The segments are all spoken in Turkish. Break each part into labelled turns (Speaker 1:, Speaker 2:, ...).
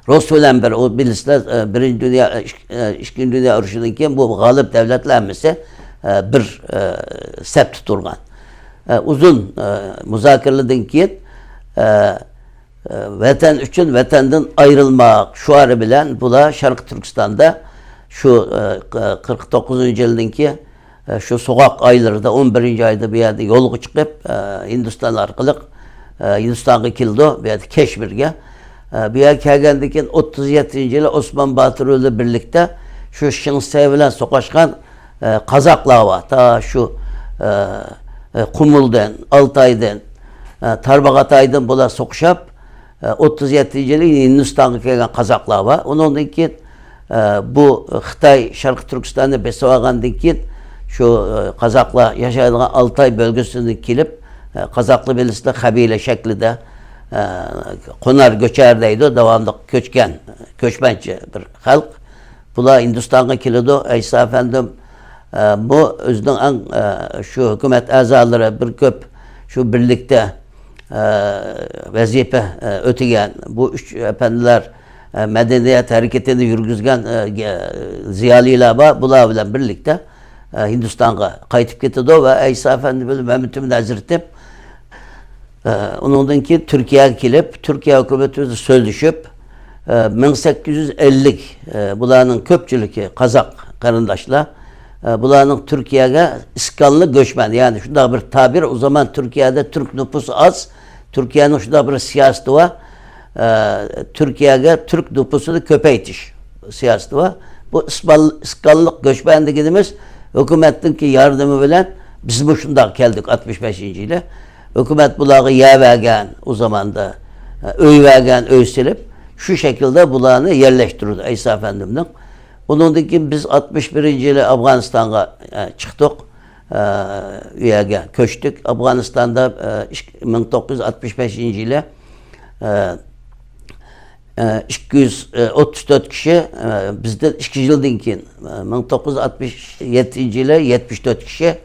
Speaker 1: Rus bilen bir o bilisizler birinci dünya ikinci dünya uruşundan keyin bu g'olib davlatlarmisi bir sep tuturgan. Uzun muzakirlerden keyin vatan üçün vatandan ayrılmak şuarı bilen bula Şarkı Türkistan'da şu 49. yılınki şu sokak aylarında 11. ayda bir yerde yolga çıkıp Hindistan arkalık Hindistan'a kildi bir yerde Keşmir'ge bir yer kelgendikin 37. yılı Osman Batıroğlu birlikte şu Şıngse bilen sokaşkan Kazaklar var. Ta şu Kumul'dan, Altay'dan, Tarbağatay'dan bula sokuşap 37. yılı Hindistan'a kelgen Kazaklar var. Ondan keyin bu Xitay Şarkı Türkistan'da besavagandan keyin şu Kazaklar yaşaydigan Altay bölgesinden kelip Kazaklı bilisizler kabile şeklinde konar göçerdeydi, devamlı köçken, köçmençi bir halk. Bula Hindistan'a kelidi. İsa efendim bu özünün en şu hükümet azaları bir köp şu birlikte vazife ötegen bu üç efendiler medeniyet hareketini yürgüzgen ziyalıyla bula bilen birlikte Hindistan'a kayıtıp gitti ve İsa Efendi böyle Mehmet'in Hazretleri ondan ki Türkiye'ye gelip Türkiye hükümetiyle sözleşip 1850 bulanın köpçülükü Kazak karındaşla bulanın Türkiye'ye iskanlı göçmen yani şurada bir tabir o zaman Türkiye'de Türk nüfusu az Türkiye'nin şurada bir siyaseti var Türkiye'ye Türk nüfusunu köpeytiş siyaseti var bu iskanlık göçmen dediğimiz hükümetin ki yardımı bilen biz bu şunda geldik 65. ile hükümet bulağı yevergen o zaman da öyvergen öysilip şu şekilde bulağını yerleştirdi İsa Efendim'den. Onundaki biz 61. yılı Afganistan'a çıktık. Üyege köçtük. Afganistan'da 1965. yılı 234 kişi bizden 2 yıldan keyin 1967. yılı 74 kişi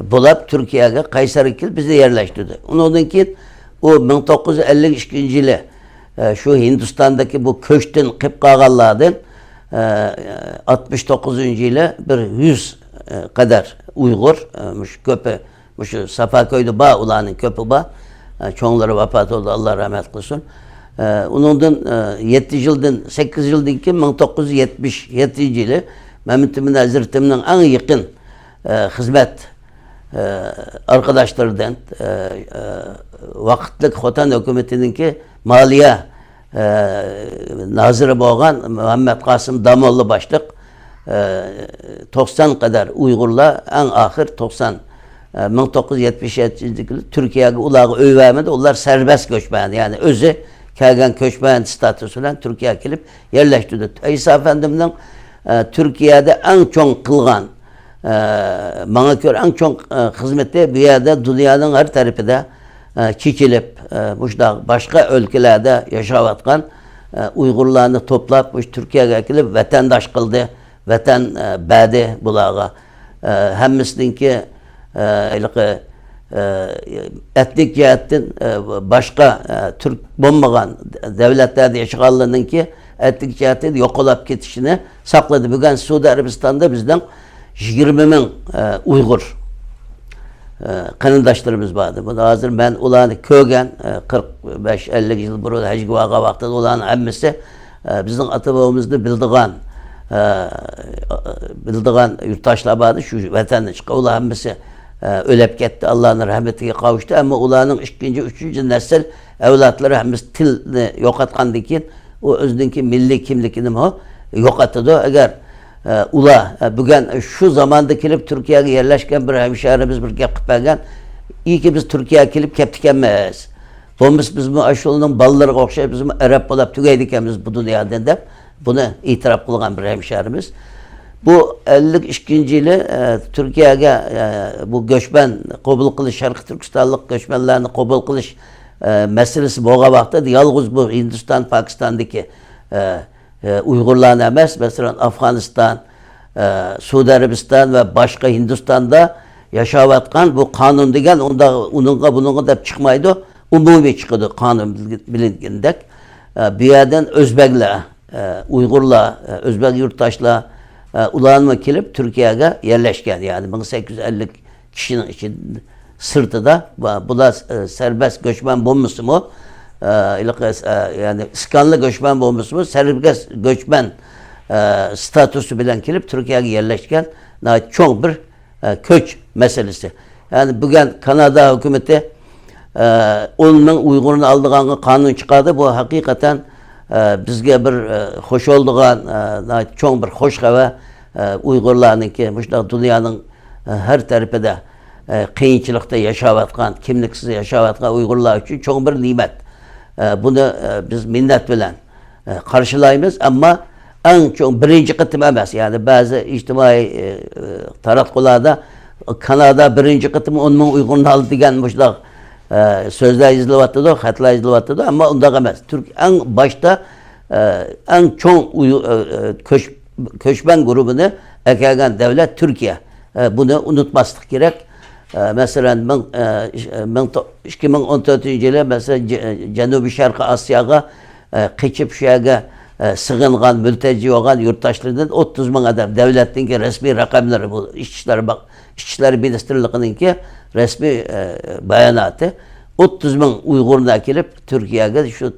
Speaker 1: bulap Türkiye'ye Kayseri'ye bizi yerleştirdi. Ondan keyin o 1952. yılı şu Hindistan'daki bu köçten kıp kalganlardan 69. yılı bir 100 kadar Uygur köpü şu Safaköy'de bağ ulanın köpü bağ çoğunları vefat oldu Allah rahmet kılsın. Ondan 7 yıldan 8 yıldan ki 1977 yılı Mehmet'imin Hazretim'nin en yakın hizmet arkadaşlardan vakitlik Hotan hükümetinin ki maliye nazırı boğan Muhammed Kasım Damoğlu başlık 90 kadar Uygurlar en ahir 1977 yılı Türkiye'ye ulağı öyvermedi. Onlar serbest göçmen yani özü kelgen köçmen statüsüyle Türkiye'ye gelip yerleştirdi. İsa Efendim'den Türkiye'de en çok kılgan bana göre en çok hizmeti bir yerde dünyanın her tarafında çekilip başka ülkelerde yaşavatkan Uygurlarını toplap Türkiye'ye gelip vatandaş kıldı. Vatan badi bulağa. Hemmisninki etnik cihetten başka Türk bombagan devletlerde yaşayanlarının ki etnik cihetten yok olup gitişini sakladı. Bugün Suudi Arabistan'da bizden 20 bin Uygur kanındaşlarımız vardı. Bu da hazır ben ulanı kögen 45-50 yıl burada hacı vaga vaktinde ulanın hemmisi bizim atabağımızda bildiğin yurttaşlar vardı şu vatandaş çıkan ulan hemmisi ölüp gitti Allah'ın rahmetine kavuştu ama ulanın ikinci, üçüncü nesil evlatları hemmisi tilini yok etkandı ki o özündeki milli kimlikini yok etti. Eğer ula bugün şu zamanda gelip Türkiye'ye yerleşken bir hemşehrimiz bir gap kıpırgan iyi ki biz Türkiye'ye gelip keptikenmeyiz. Biz bu aşılının balları okşayıp bizim Arap olup tügeydikemiz bu dünyadan da bunu itiraf kılgan bir hemşehrimiz. Bu 52. yılı Türkiye'ye bu göçmen kabul kılış Şarkı Türkistanlık göçmenlerini kabul kılış meselesi boğa vakti yalnız bu Hindistan, Pakistan'daki Uygurlarına emez, mesela Afganistan, Suudi Arabistan ve başka Hindistan'da yaşavatkan bu kanun degen onunla bununla da çıkmaydı. Umumi çıkıyordu kanun bilingendek. bir yerden Özbekler, Uygurlar, Özbek yurttaşlar ulanma kelip Türkiye'ye yerleşken yani 1850 kişinin içinde sırtıda bu da serbest göçmen bulmuş mu? Yani iskanlı göçmen bulmuş mu? Serbest göçmen statüsü bilen kelip Türkiye'ye yerleşken çok bir köç meselesi. Yani bugün Kanada hükümeti onun Uygur'un aldığını kanun çıkardı. Bu hakikaten bizge bir hoş olduğun çok bir hoş hava Uygurlar'ın ki dünyanın her tarafında kıyınçılıkta yaşavatkan, kimliksiz yaşavatkan Uygurlar için çok bir nimet. Bunu biz minnet bilen karşılayımız ama en çok birinci kıtım emez. Yani bazı içtimai taratkularda Kanada birinci kıtım onun Uygur'un aldı diyen sözler yazılıvattı da, hatlar yazılıvattı da ama onda emez. Türk en başta en çok köçmen grubunu ekegen devlet Türkiye. Bunu unutmazdık gerek. Mesela 2014 yılı mesela Cenubi Şarkı Asya'ya kaçıp şeye sığıngan, mülteci olan yurttaşlarından 30 bin adam devletin ki resmi rakamları bu İçişleri Ministerliği'nin ki resmi beyanatı 30 bin Uygur'una gelip Türkiye'ye şu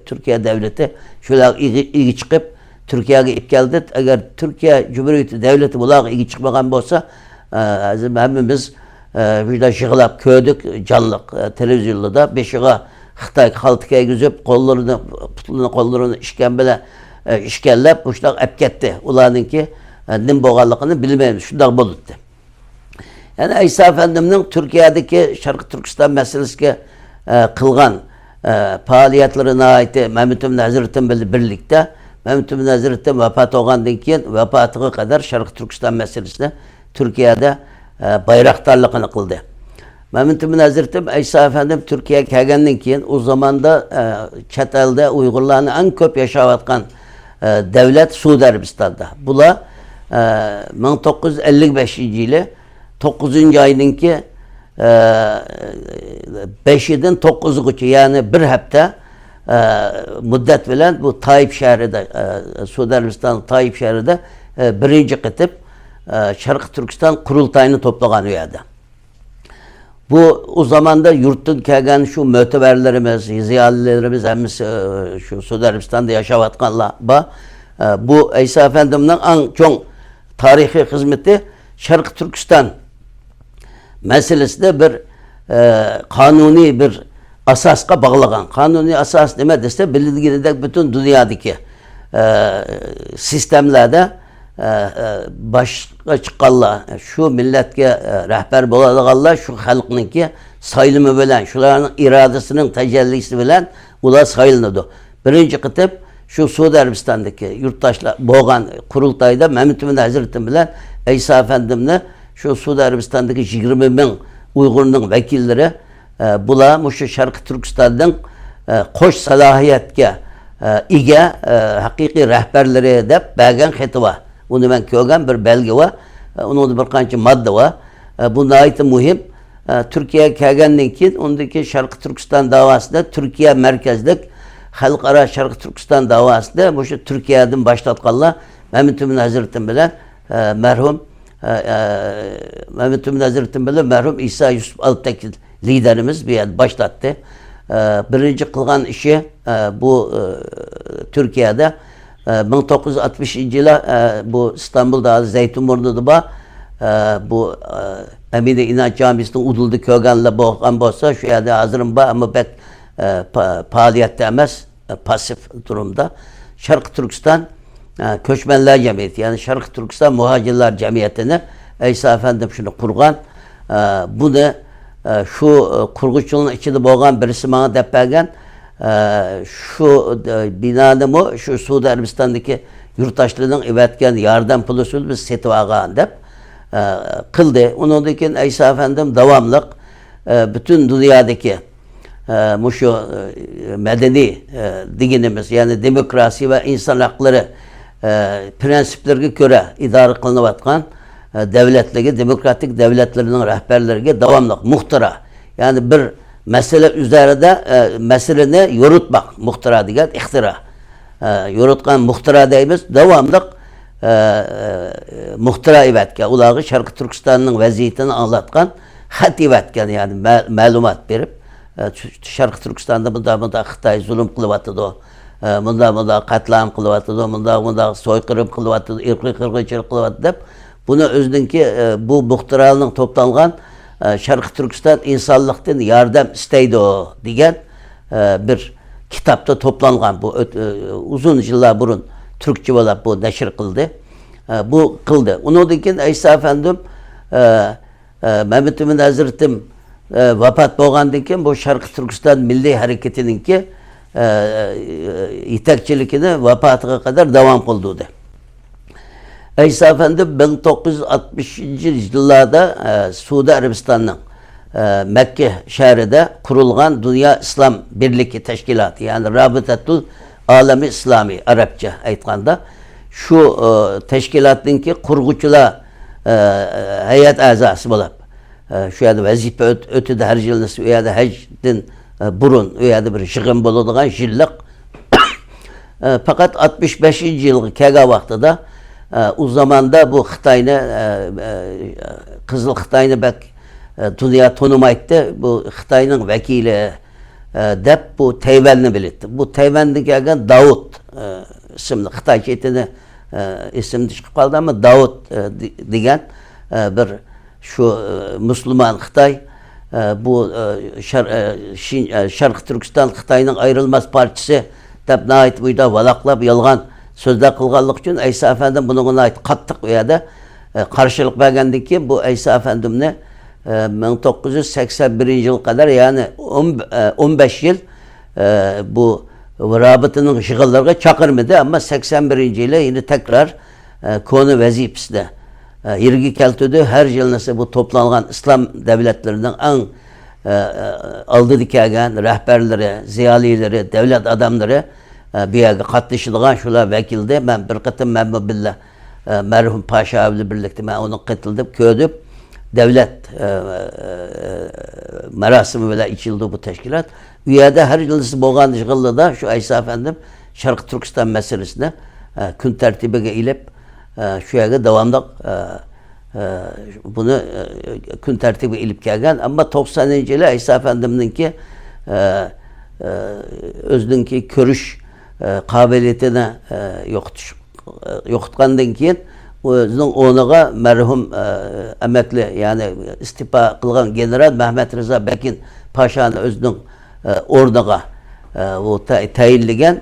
Speaker 1: Türkiye devleti şöyle iyi çıkıp Türkiye'ye ip geldi. Eğer Türkiye Cumhuriyeti devleti bulağı iyi çıkmagan olsa hepimiz bir şıkılap köydük canlılık televizyonda beşiğe Xitay haltıkaya güzüp kollarını işkellep uçtak ep gitti. Ulanın ki nim boğallıkını bilmeyiz. Şundak buluttu. Yani İsa Efendimiz'in Türkiye'deki Şarkı Türkistan meselesi kılgan faaliyetlerine ait Mehmet Emin Hazretleri'yle birlikte Mehmet Emin Hazretleri vefat olgandan keyin vefatına kadar Şarkı Türkistan meselesine Türkiye'de bayraktarlığını kıldı. Mehmet Emin Hazretleri İsa Efendim Türkiye'ye gelgenden keyin o zamanda chet elde Uygurlarını en köp yaşavatkan devlet Suudi Arabistan'da. Bula 1955 yılı 9. ayınki 5'den 9'u yani bir hafta müddet bilen bu Tayyip şehrinde Suudi Arabistan Tayyip şehrinde birinci kıtıp Şarkı Türkistan kurultayını toplagan üyede. Bu o zamanda yurtun kelgen şu möteberlerimiz, ziyalilerimiz hemiz şu Suudi Arabistan'da yaşavatkanlar bu İsa Efendimiz'in en çok tarihi hizmeti Şarkı Türkistan meselesinde bir kanuni bir asaska bağlagan. Kanuni asas ne dese bildiğinde bütün dünyadaki sistemlerde başka çıkanlar, şu milletke rehber boladığanlar, şu halkınki sayılımı bilen, şuların iradesinin tecellisi bilen ular sayılındı. Birinci kıtıp şu Suudi Arabistan'daki yurttaşlar boğan kurultayda Mehmet Emin Hazretleri bilen İsa Efendimiz'le şu Suudi Arabistan'daki 20 bin Uygur'un vekilleri bulamış Şarkı Türkistan'dan koş salahiyetke ige hakiki rehberleri de belgen hitva. Onu ben kögen bir belge var. Onun bir kançı madde var. Buna ait mühim. Türkiye'ye gelgenden keyin ondaki Şarkı Türkistan davasında Türkiye merkezlik Halkara Şarkı Türkistan davasında bu Türkiye'den başlatkanlar Mehmet Emin Hazretleri bilen merhum Mehmet Emin Hazretleri bilen merhum İsa Yusuf Alptekin liderimiz bir yer başlattı. Birinci kılgan işi bu Türkiye'de 1960 yıla bu İstanbul'da Zeytinburnu'da bu Emine İnanç Camisi'nin uduldu kögenle boğan bolsa şu yerde hazırım ama pek faaliyette emez pasif durumda. Şarkı Türkistan Köçmenler Cemiyeti yani Şarkı Türkistan Muhacirler Cemiyeti'ni İsa Efendim şunu kurgan. Bunu şu kurguçluğun içinde boğan birisi bana depegen şu binanı mı şu Suudi Arabistan'daki yurttaşlarının evetken yardım pulusul biz setvağan dep kıldı. Onundaki İsa Efendim devamlık bütün dünyadaki şu medeni dinimiz yani demokrasi ve insan hakları prensiplerine göre idare kılınavatkan devletleri, demokratik devletlerinin rehberlerine devamlık muhtara yani bir mesele üzerinde meseleni yorutmak muhtara degan ihtira. Yorutkan muhtara deymiz. Devamlı muhtara evetken. Ulağı Şarkı Türkistan'ın vaziyetini anlatkan hat evetken yani malumat verip Şarkı Türkistan'da bunda Xitay zulüm kılıvatıdı o. Bunda katliam kılıvatıdı, bunda soykırım kılıvatıdı, irqi kırgınçılık kılıvatıdı dep. Bunu özünki bu muhtaralının toplangan Şarkı Türkistan insanlıktan yardım isteydi o diyen bir kitapta toplangan bu uzun yıllar burun Türkçe olarak bu neşir kıldı. Bu kıldı. Onu diken İsa Efendim Mehmet Emin Hazretim vefat bolgandan keyin bu Şarkı Türkistan Milli Hareketininki yetekçilikini vefatıga kadar devam kıldı. İsa Efendi 1960 yıllarda Suudi Arabistan'ın Mekke şehrinde kurulgan Dünya İslam Birliği Teşkilatı yani Rabıtatul Alemi İslami Arapça aytkanda şu teşkilatınki kurguçula heyet azası bulup şu yerde vazife ötüde her yılnısı u yerde hecdin burun u yerde bir şığın bulunduğun jillik fakat 65. yılғы kega vaxtıda o zamanda bu Xitayni Kızıl Xitayni bek dünya tanımaydı. Bu Xitayning vekili dep bu Tayvanni bildi. Bu Tayvan'da gelgen Davut isimli Xitay chetini isimli çıkıp kaldı ama Davut degan bir şu Müslüman Xitay bu Şarkı Türkistan Xitayning ayrılmaz parçası dep nait buyda valaklap yalgan sözde kılganlık için İsa Efendim bunun ait kattık o yerde karşılık vergendik ki bu İsa Efendim'ne 1981 yıl kadar yani 15 yıl bu rabıtının şıgıllarına çakırmadı ama 81. yıla yine tekrar konu vazifesinde irgi keltüdü her yıl nasıl bu toplanan İslam devletlerinden en aldı dikegen rehberleri, ziyalileri, devlet adamları bir yerde katlaşılgan şula vekilde ben bir kıtım memnun billah merhum Paşa abiyle birlikte ben onu katıldım köydüm devlet merasimi böyle içildi bu teşkilat üyede her yılısı boğan işgıllı da şu İsa Efendim Şarkı Türkistan meselesine gün tertibine ilip şu yerde devamlı bunu gün tertibi ilip gelgen ama 90. yılı İsa Efendim'inki özünki körüş kabiliyetine yoktkandan keyin özünün onuğa merhum emekli yani istifa kılgan general Mehmet Rıza Bekin Paşa'nın özünün orduğa o tayinligen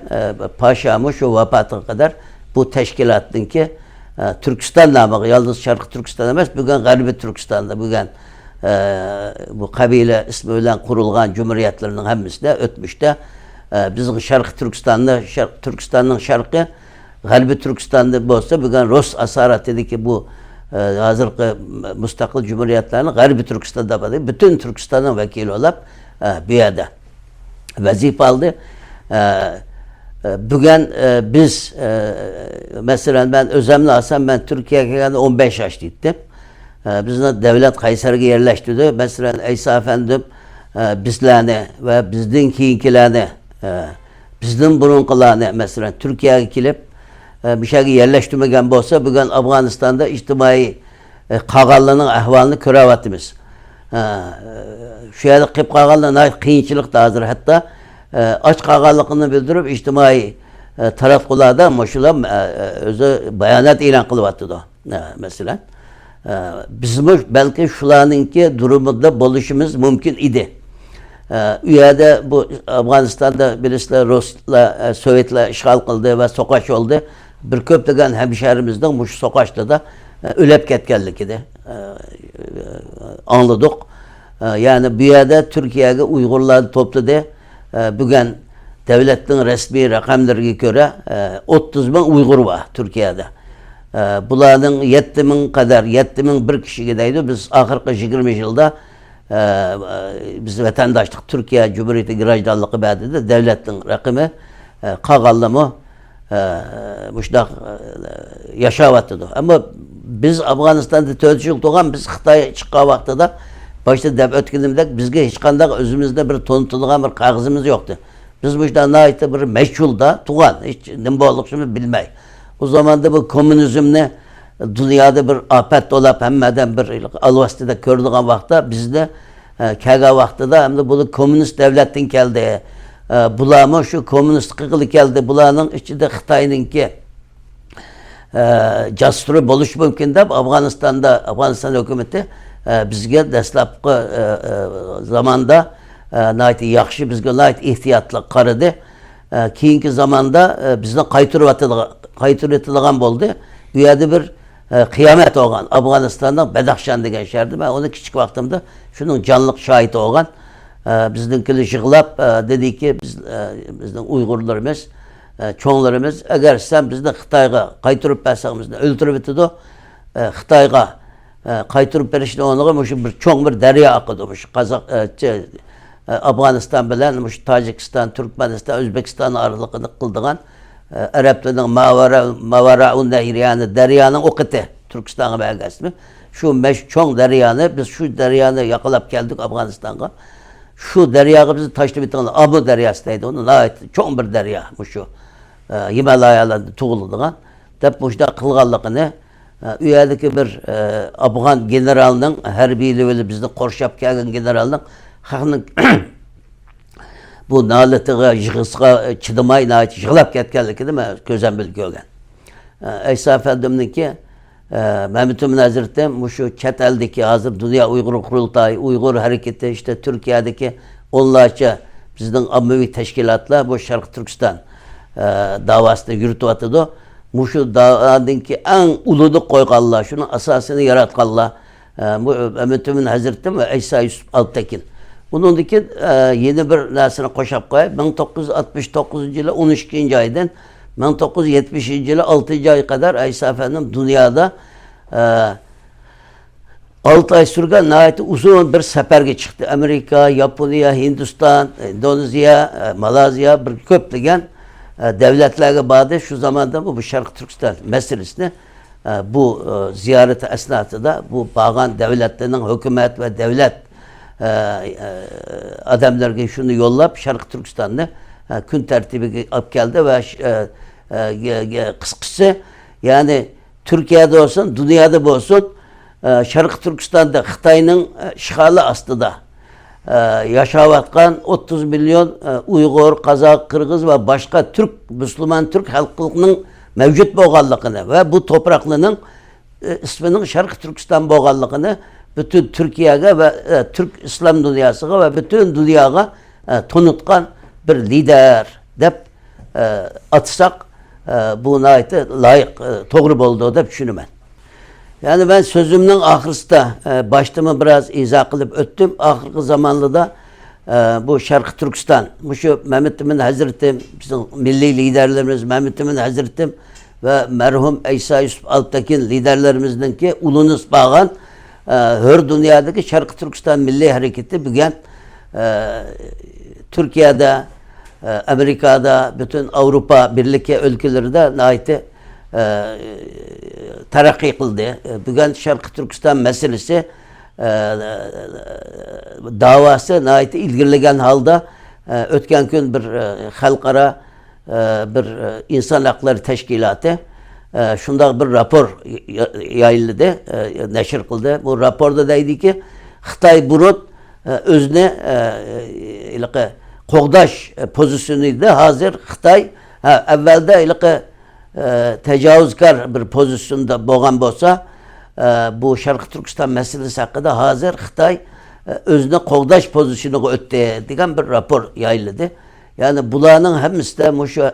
Speaker 1: Paşa'mı şu vefatına kadar bu teşkilatınki Türkistan namı yalnız Şarkı Türkistan emez bugün Garbi Türkistan'da bugün bu kabile ismi bilen kurulgan cumhuriyetlerinin hemmisinde ötmüşte bizim Şarkı Türkistan'ın şarkı Garbi Türkistan'da olsa bugün Rus asarat dedi ki bu hazırki müstakil cumhuriyetlerini Garbi Türkistan'da vardı. Bütün Türkistan'ın vekili olup bir yerde vazife aldı. Bugün biz mesela ben özlemli alsam ben Türkiye'ye geldi 15 yaşlıydım. Bizden devlet Kayseri'ye yerleştirdi. Mesela İsa Efendim bizlerine ve bizden kiyinkilerine bizden burunkularına mesela Türkiye'ye gelip bir şey yerleştirmegen olsa bugün Afganistan'da içtimai kağallığının ahvalını körevatımız. Şu yerde kıp kağallığına kıyınçılık da hazır hatta aç kağallığını bildirip içtimai taraf kulağı moşula özü bayanat ilan kılıvattı da mesela. Bizim belki şularınki durumunda buluşumuz mümkün idi. Üyede bu Afganistan'da birisi Rus'la, Sovyet'le işgal kıldı ve sokaç oldu. Bir köptegen hemşehrimizden bu sokaçta da ölep ketkenlik idi. Anladık. Yani bir yerde Türkiye'ye Uygurlar topladı. Bugün devletin resmi rakamlarına göre 30 bin Uygur var Türkiye'de. Bunların 7000 kadar, 7000 bir kişi gideydi. Biz ahırkı 20 yılda biz vatandaşlık Türkiye Cumhuriyeti girajdanlığı bədədə devletin rakımı kağallımı müşdak yaşavatıdı. Ama biz Afganistan'da 4 yıl doğan biz Xitay'a çıkan vaxtıda başta dep ötkenimde bizge hiç qanday özümüzde bir tonutulgan bir kağızımız yoktu. Biz bu işte naite bir meşhulda tuğan, hiç nim boğulukşumu bilmey. O zaman da bu komünizmni dünyada bir afet olap hemmeden bir alvastida kördüğün vakta bizde kega vaxtıda hem de bunu komünist devletin geldi. Bulamı şu komünist kıkılı geldi. Bulanın içinde Xitay'ınki castırı buluş mümkün de Afganistan hükümeti bizge deslapkı zamanda nayt yaxşı bizge nayt ihtiyatlı qarıdı. Keyinki zamanda bizden qaytırıp etilgan boldu. Bu yerde bir kıyamet olgan. Afganistan'da Bedaxşan degen şehirdi. Ben onu küçük vaxtımda şunun canlıq şahit olgan. Bizdinkili yığılap dedi ki bizden Uygurlarımız, çoğunlarımız eğer sen bizde Xitayga qaytırıp bəsəğimizden öldürüp etidi, Xitayga qaytırıp berişini onuğa bir çoğun bir derya akıdı. Afganistan bilen Tacikistan, Türkmenistan, Özbekistan aralıkını kıldığan Arapların Mavara'un nehri yani deryanın okıtı Türkistan'a belgesini. Şu çoğun deryanı biz şu deryanı yakalap geldik Afganistan'a. Şu deryayı bizi taşlı bitirdi. Abu deryasıydı. Onun ait çoğun bir derya bu şu. Himalayalarında tuğulduğun. Dep bu işte kılganlıkını üyedeki bir Afgan generalının herbili bizde korşap gelgen generalının hakkının bu naletiga, yığısıga çıdımay nait yığılap ketkenlik değil mi? Gözden bil görgen. İsa Efendim'ninki Mehmet Emin Hazretleri şu çet eldeki hazır Dünya Uygur Kurultayı, Uygur Hareketi işte Türkiye'deki onlarca bizden ammevi teşkilatla bu Şarkı Türkistan davasını yürütüp atıdı. Şu davadaki en uludu koyganlar, şunun asasını yaratkanlar. Bu Mehmet Emin Hazretleri ve İsa Yusuf Altekin. Bunundaki yeni bir nesine koşap koyup 1969 yılı 12. aydan 1970 yılı 6. ay kadar İsa Efendim dünyada 6 ay sürgen nihayet uzun bir seferge çıktı. Amerika, Japonya, Hindistan, Endonezya, Malezya bir köplegen devletlerle bağlı şu zamanda bu Şarkı Türkistan meselesini bu ziyaret esnasında bu bağın devletlerinin hükümet ve devlet adamlar şunu yollap Şarkı Türkistan'da gün tertibi alıp geldi ve kıskısı yani Türkiye'de olsun, dünyada olsun Şarkı Türkistan'da Xitay'ın işgali aslında yaşavatkan 30 milyon Uygur, Kazak, Kırgız ve başka Müslüman Türk halkının mevcut boğallığını ve bu topraklarının isminin Şarkı Türkistan boğallığını bütün Türkiye'ye ve Türk İslam dünyasına ve bütün dünyaya tanıtkan bir lider dep atsak buna ait layık doğru olduğu da düşünüyorum. Yani ben sözümün ahırısında başımı biraz izah kılıp öttüm. Ahırkı zamanlı da bu Şarkı Türkistan, şu Mehmet Emin Hazretleri, bizim milli liderlerimiz Mehmet Emin Hazretleri ve merhum İsa Yusuf Altekin liderlerimizden ki ulunuz bağın her dünyadaki Şarkı Türkistan Milli Hareketi bugün Türkiye'de, Amerika'da, bütün Avrupa Birlik ülkelerinde naiti terakki kıldı. Bugün Şarkı Türkistan meselesi davası naiti ilgiligen halde ötken gün bir halkara bir insan hakları teşkilatı şunda bir rapor yayıldı, neşir kıldı. Bu raporda deydi ki Xitay burun özüne qoğdaş pozisyonuydu. Hazır Xitay evvelde tecavüzkar bir pozisyonda boğan bolsa bu Şarkı Türkistan meselesi hakkında hazır Xitay özüne qoğdaş pozisyonu öttü diyen bir rapor yayıldı. Yani bulanın hemisi de şu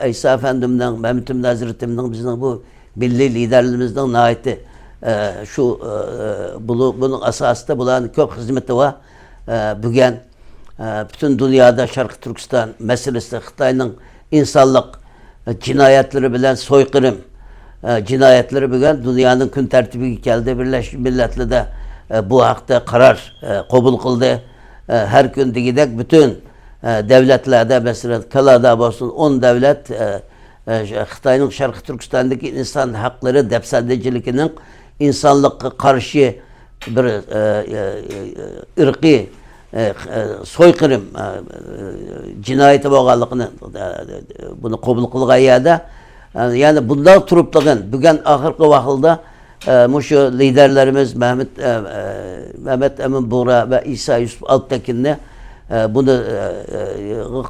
Speaker 1: İsa Efendim'den, Mehmet Emin Hazretim'den bizim bu milli liderlerimizden naiti şu bunun asası da bulanın çok hizmeti var. Bugün bütün dünyada Şarkı Türkistan meselesi Xitay'ın insanlık cinayetleri bilen soykırım cinayetleri bugün dünyanın gün tertibi geldi. Birleşmiş Milletler de bu hakta karar kabul kıldı. Her gün gidek bütün devletlerde mesela Kanada olsun 10 devlet Xitay'ın Şarkı Türkistan'daki insan hakları depsendecilikinin insanlık karşı bir ırkı soykırım cinayeti bo'lganligini buni qabul qilgan yerda yani bundan turupligin bugun oxirgi vaqtda mushu liderlerimiz Mehmet Emin Buğra ve İsa Yusuf Alptekin'ni bunu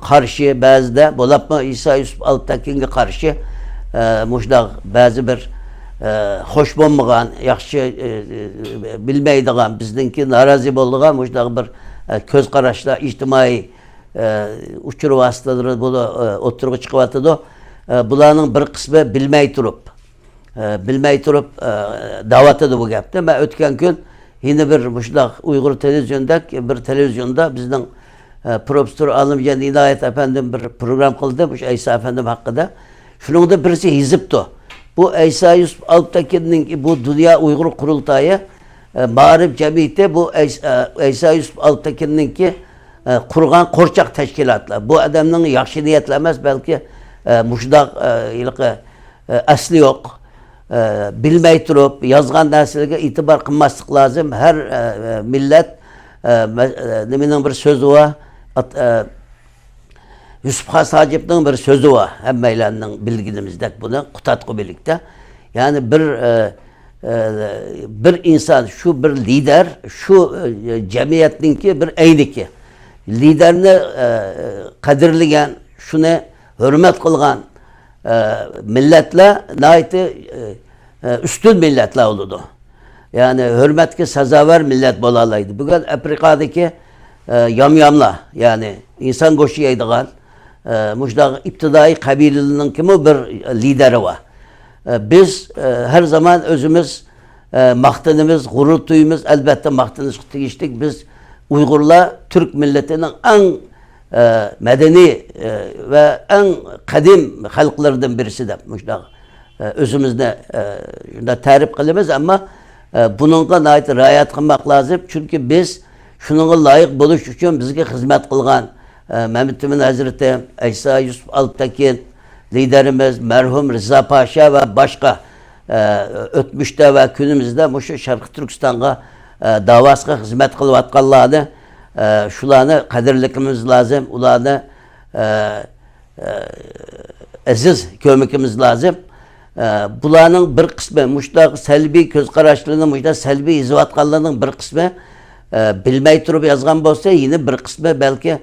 Speaker 1: karşı bazıda bo'lapmi İsa Yusuf Alptekin'e karşı muşda bazı bir hoş bo'lmagan yaxshi bilmeydigan bizninki narazi bo'lgan muşda bir köz qarashlar ijtimoiy uçur vasıtaları bunu oturup çıkıvatıdı. Bularning bir qismi bilmey turup davatıdı bu gapni. Ben ötken gün yine bir muşlaq Uygur televizyonda bizden Profesör Alimcan İnayet Efendim bir program kıldı. Bu İsa Efendim hakkında. Şunun da birisi hizipti. Bu İsa Yusuf Alptekin'in bu Dünya Uygur Kurultayı Mağrib Cemiyeti bu İsa Yusuf Alptekin'in ki kurgan korçak teşkilatlar. Bu adamın yaxşı niyetlemez belki muşdaq asli yok. Bilmey turup yazgan derslere itibar kılmaslık lazım. Her millet neminin bir sözü var. Yusuf Has Hacip'nin bir sözü var. Hem meylenin bilginimizde bunu kutatku birlikte. Yani bir insan, şu bir lider, şu cemiyetinki bir eyniki. Liderini kadirligen, şunu hürmet kılgan milletle naiti üstün milletler oldu. Yani hürmetki sazaver millet bolalaydı. Bugün Afrika'daki yamyamla yani insan koşuyaydıgan muşda iptidai kabilenin kimi bir lideri var. Biz her zaman özümüz maktanımız, gurur duyumuz elbette maktanız geçtik. Biz Uygurlar Türk milletinin en medeni ve en kadim halklardan birisi de muşda özümüzde tarif kılımız ama bununla ait riayet kılmak lazım. Çünkü biz şununla layık buluş için bizge hizmet kılgan Mehmet Emin Hazreti, İsa Yusuf Alptekin, liderimiz merhum Rıza Paşa ve başka ötmüşte ve günümüzde muşu Şarkı Türkistan'a davasına hizmet kılıp atkallarını şularını kadirlikimiz lazım, ularını aziz kömükümüz lazım. Bularının bir kısmı muşta selbi göz kararlılığının muşta selbi izvatkallarının bir kısmı bilmey turup yazgan bolsa yine bir kısmı belki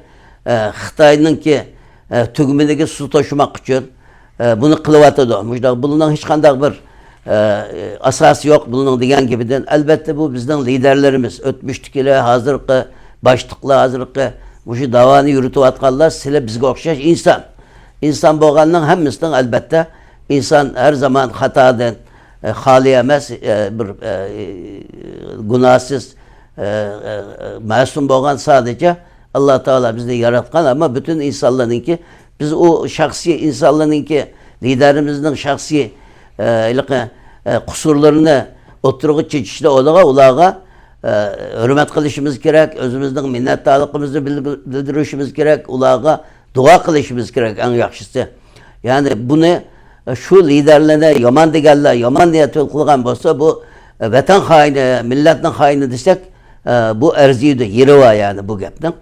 Speaker 1: Xitay'nın ki tügümündeki su taşımak için bunu kılıvatıdı. Muşta bunun hiç kandak bir asası yok bunun diyen gibiden. Elbette bu bizden liderlerimiz ötmüştük ile hazırlıklı başlıklı hazırlıklı bu davanı yürütüp atkallar sile bizge okşaş insan. İnsan boğanın hemisinden elbette insan her zaman hatadan haliyemez bir günahsız masum boğan sadece Allah Teala bizi yaratkan ama bütün insanlarınki biz o şahsi insanlarınki liderimizin şahsi kusurlarını oturuğu çeşitli olağa hürmet kılışımız gerek, özümüzden minnettarlığımızı bildirişimiz gerek, ulağa dua kılışımız gerek en yaxşısı. Yani bunu şu liderlerine yaman digerler, yaman niyet kılgan olsa bu vatan haini, milletin haini desek bu erziydi, yeri var yani bu gapten.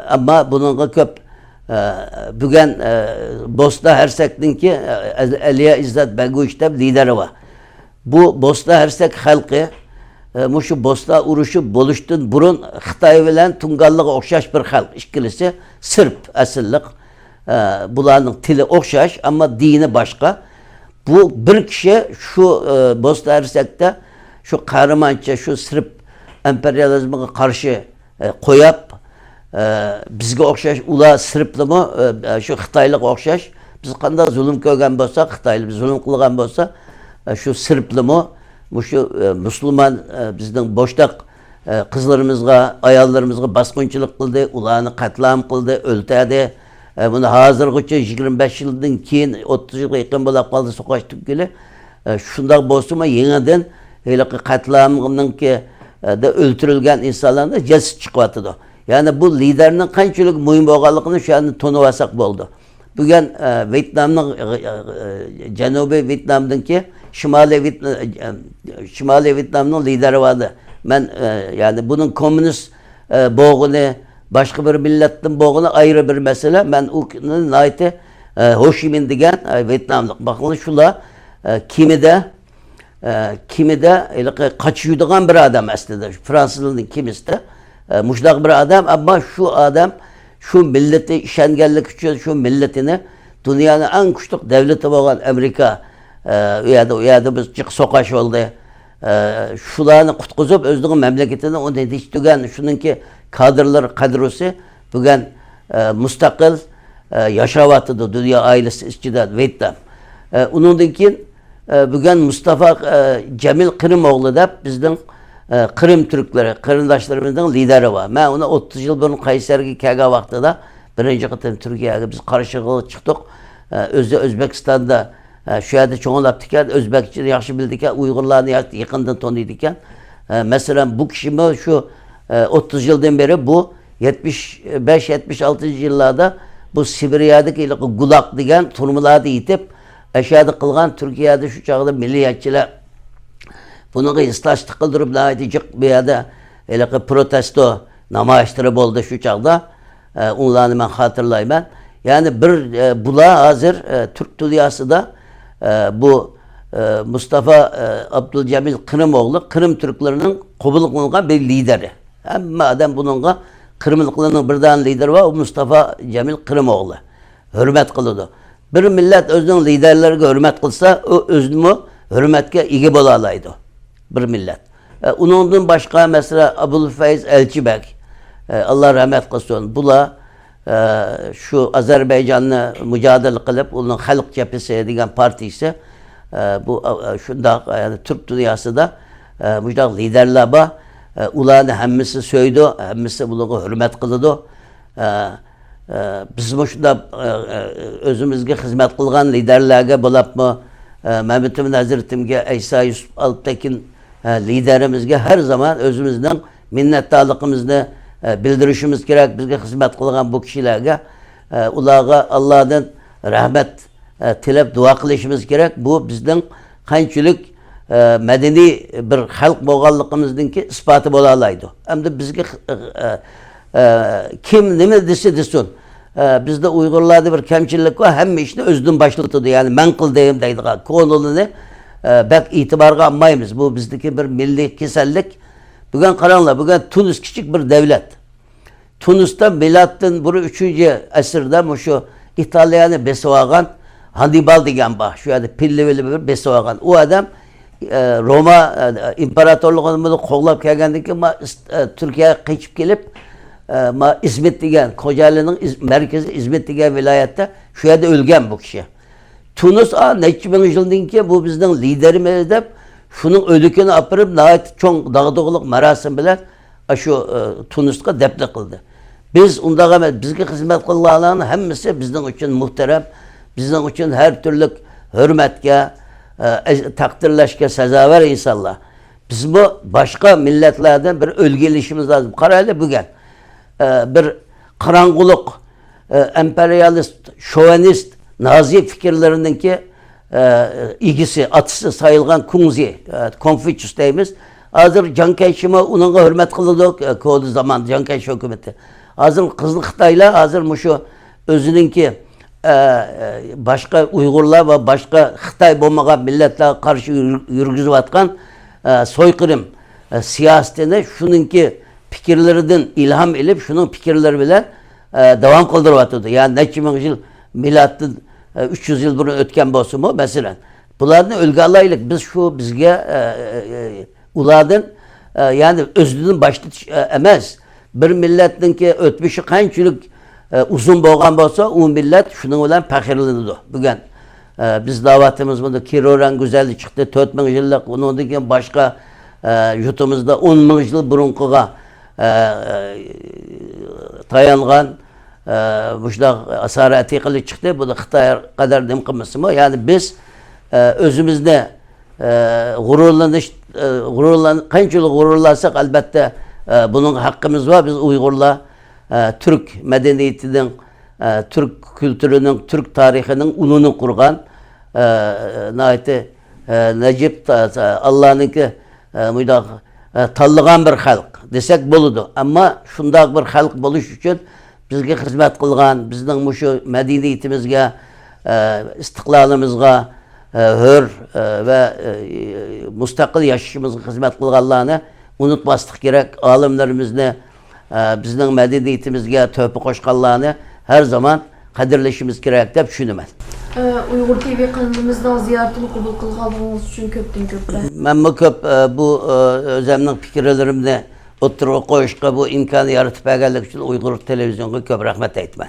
Speaker 1: Ama bunun köp bugün Bosna Hersek'nin ki Aliye İzzet Beguiş'te lideri var. Bu Bosna Hersek halkı şu Bosna uruşu boluştun burun Xitay bilen Tungallığa okşaş bir halk. İkilisi Sırp asillik. Bularının tili okşaş ama dini başka. Bu bir kişi şu Bosna Hersek'te şu kahramança şu Sırp emperyalizmine karşı koyap bizge okşaş ula Sırplı mı şu Xitaylık okşaş biz kanda zulüm kögen bolsa Xitaylı zulüm kılgan bolsa şu Sırplı mı şu Müslüman bizden boştak kızlarımızga ayallarımızga baskınçılık kıldı ulanı katliam kıldı öldürdü bunu hazırgıça 25 yıldan keyin 30 yılga yakın bolap kaldı sokaştık gele şundak bolsa yeniden hele katliamının ki de öldürülgen insanların da cezası çıkıvatıdı. Yani bu liderinin kançılık mühim boğalıqını şu an tonuvasak oldu. Bugün Vietnam'ın Cenubi Vietnam'daki Şimali Vietnam'ın lideri vardı. Ben yani bunun komünist boğunu, başka bir milletin boğunu ayrı bir mesele. Ben o naiti Ho Chi Minh degan Vietnamlık. Bakın şula kimi de kaçıyordığun bir adam aslında. Fransızlığın kimisi de. Muşlak bir adam ama şu adam şu milleti işengellik için şu milletini dünyanın en küçük devleti olan Amerika uyada biz çık sokaş oldu. Şularını kutkuzup özlüğün memleketini onu yetiştirgen şununki kadrosu bugün müstakil yaşavatıdı dünya ailesi içinde Vietnam. Onundan bugün Mustafa Cemil Kırımoğlu da bizden Kırım Türkleri, Kırımdaşlarımızdan lideri var. Ben ona 30 yıl bunun Kayseri'ye kelge vaxtıda birinci kıtım Türkiye'ye biz karşılıklı çıktık. Özbekistan'da şu yerde çoğunlap diken, Özbekçe yaxşı bildikken, Uygurlarını yakından tanıydıkken. Mesela bu kişimi şu 30 yıldan beri bu 75-76 yıllarda bu Sibirya'daki Gulag degan turmularda yitip aşağıda kılgan Türkiye'de şu çağda milliyetçiler bunu ıslaş kıldırıp daha edecek bir yerde protesto namayişleri oldu şu çağda. Onlarını ben hatırlayayım. Yani bir bula hazır Türk dünyası da bu Mustafa Abdülcemil Kırımoğlu Kırım Türklerinin kabul kılınan bir lideri. Ama adam bununla Kırımlıklarının birden lideri var o Mustafa Cemil Kırımoğlu. Hürmet kılıdı. Bir millet özünün liderlerine hürmet kılsa o özünü hürmetke igi bolalaydı. Bir millet. Onundan başka mesela Abulfeyz Elçibek Allah rahmet kılsın. Bula şu Azerbaycan'la mücadele kılıp onun Halk Cephesi degan partisi bu şunda yani Türk dünyası da müjdak liderler var. Ulanı hemmisi söydü, hemmisi bunu hürmet kılıdı. Biz şunda özümüzge hizmet kılgan liderlerge bulap mı Mehmet Emin Hazretimge, İsa Yusuf Alptekin liderimizge her zaman özümüzden minnettarlığımızı bildirişimiz gerek. Bizge hizmet kılgan bu kişilerge ulağa Allah'tan rahmet tilep dua kılışımız gerek. Bu bizden kançılık medeni bir halk boğallığımızdaki ispatı bolalaydı. Hem de bizge kim nime desin. Bizde Uygurlarda bir kemçilik var. Hem işini özden başlatıdı. Yani ben kıldayım deydi. Konulunu bek itibarga almayımız. Bu bizdeki bir milli kesellik. Bugün karanlığa, bugün Tunus küçük bir devlet. Tunus'ta milattan bu 3. asırda şu İtalyanı besavagan Hannibal degen bak. Şu yerde pilliveli bir besavagan. O adam Roma imparatorluğunu kollap gelgendeki Türkiye'ye kaçıp gelip İzmit degen Kocaeli'nin merkezi İzmit degen vilayette şu yerde ölgen bu kişi. Tunus neçe bin yıldan ki bu bizden liderimiz de şunun ölükünü apırıp nahit çok dağdığılık merasim bilen şu Tunus'ta depne kıldı. Biz onda bizge hizmet kılanların hemmisi bizden için muhterem, bizden için her türlü hürmetke, takdirleşke sezaver insanlar. Biz bu başka milletlerden bir ölgelişimiz lazım. Karayla bugün bir karanlık, emperyalist, şovenist, nazi fikirlerindeki ilgisi, atısı sayılgan Kunzi, Confucius deyimiz. Hazır Chiang Kai-shek'e onunla hürmet kıldık kodu zaman Chiang Kai-shek hükümeti. Hazır Kızıl Xitaylar hazır şu özününki başka Uygurlar ve başka Xitay bulmagan milletler karşı yürgüzüp atkan soykırım siyasetine şununki fikirlerinden ilham edip şunun fikirleri bile devam kıldırıp atıyordu. Yani neçe bin yıl milattan 300 yıl burun ötken bolsun mu mesela. Bunlardan ölgü alaylık biz şu bizge uladın yani özünün başlı emez. Bir milletin ki ötmüşü kançılık uzun boğan bolsa o millet şunun olan fakirleniyor. Bugün biz davatımız bunda Kiroran güzellik çıktı 4000 yıllık onundan başka yutumuzda 10 bin yıl burunkuga tayangan muşda asara etiqili çıktı. Bu da Xitay kadar dem kılması mı? Yani biz özümüzde kançılık gururlarsak elbette bunun hakkımız var. Biz Uygurlar Türk medeniyetinin, Türk kültürünün, Türk tarihinin ununu kurgan Necip Allah'ınki tanlagan bir halk desek boludu. Ama şundaq bir halk boluş üçün bizge hizmet kılgan, bizning şu medeniyetimizge, istiqlalımızga, hür ve müstakil yaşayışımızga hizmet kılganlarını unutmaslık gerek. Alimlerimizni bizning medeniyetimizge töpü koşkanlarını her zaman kadirleşimiz gerek dep düşünümen.
Speaker 2: Uyghur TV kanalımızdan ziyaretini kabul kılganlığınız için köpten köp rahmet.
Speaker 1: Men bu köp bu özümün fikirlerimni o'ttirib qo'yishga bu imkonni yaratib berganlik uchun Uyg'ur televizyoniga ko'p rahmat aytaman.